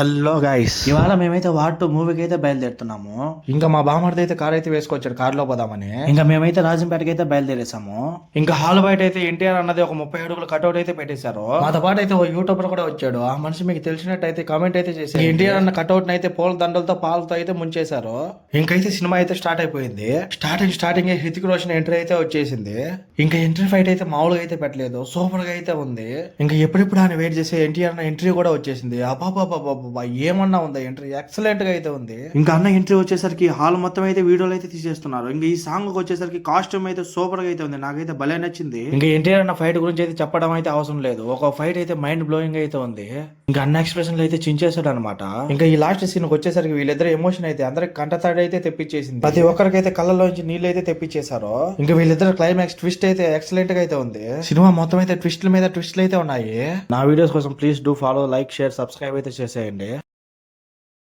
Hello guys, ఇవాళ మేమైతే వాటు మూవీకి అయితే బయలుదేరుతున్నాము. ఇంకా మా బామర్ది అయితే కార్ అయితే వేసుకొచ్చాడు, కార్ లో పోదామని. ఇంకా మేమైతే రాజంపేటకి అయితే బయలుదేరేసాము. ఇంకా హాల్ బయట అయితే ఎన్టీఆర్ అన్నది ఒక 30 అడుగుల కట్అవుట్ అయితే పెట్టేశారు. మాతో పాటు అయితే ఓ యూట్యూబర్ కూడా వచ్చాడు. ఆ మనిషి మీకు తెలిసినట్టయితే కామెంట్ అయితే చేశారు. ఎన్టీఆర్ అన్న కట్అవుట్ అయితే పూల దండలతో పాలతో అయితే ముంచేశారు. ఇంకైతే సినిమా అయితే స్టార్ట్ అయిపోయింది. స్టార్టింగ్ హృతిక్ రోషన్ ఎంట్రీ అయితే వచ్చేసింది. ఇంకా ఎంట్రీ ఫైట్ అయితే మామూలుగా అయితే పెట్టలేదు, సూపర్ గా అయితే ఉంది. ఇంకా ఎప్పుడెప్పుడు ఆయన వెయిట్ చేసే ఎన్టీఆర్ అన్న ఎంట్రీ కూడా వచ్చేసింది. అబ్బాబాబాబా ఏమన్నా ఉందా ఎంట్రీ, ఎక్సలెంట్ గా అయితే ఉంది. ఇంకా అన్న ఎంట్రీ వచ్చేసరికి హాల్ మొత్తం అయితే వీడియోలు అయితే తీసేస్తున్నారు. ఇంకా ఈ సాంగ్ వచ్చేసరికి కాస్ట్యూమ్ అయితే సూపర్ గా అయితే ఉంది, నాకైతే భలే నచ్చింది. ఇంకా ఎన్టీఆర్ అన్న ఫైట్ గురించి అయితే చెప్పడం అయితే అవసరం లేదు, ఒక ఫైట్ అయితే మైండ్ బ్లోయింగ్ అయితే ఉంది. ఇంకా అన్న ఎక్స్ప్రెషన్ అయితే చించేశాడు అనమాట. ఇంకా ఈ లాస్ట్ సీన్ వచ్చేసరికి వీళ్ళిద్దరు ఎమోషన్ అయితే అందరికి కంటతాడు అయితే తెప్పించేసింది. ప్రతి ఒక్కరికైతే కళ్ళలోంచి నీళ్ళు అయితే తెప్పించేశారు. ఇంకా వీళ్ళిద్దరు క్లైమాక్స్ ట్విస్ట్ అయితే ఎక్సలెంట్ గా అయితే ఉంది. సినిమా మొత్తం అయితే ట్విస్ట్ల మీద ట్విస్ట్లు అయితే ఉన్నాయి. నా వీడియోస్ కోసం please do follow, like, share, subscribe అయితే చేసేయండి.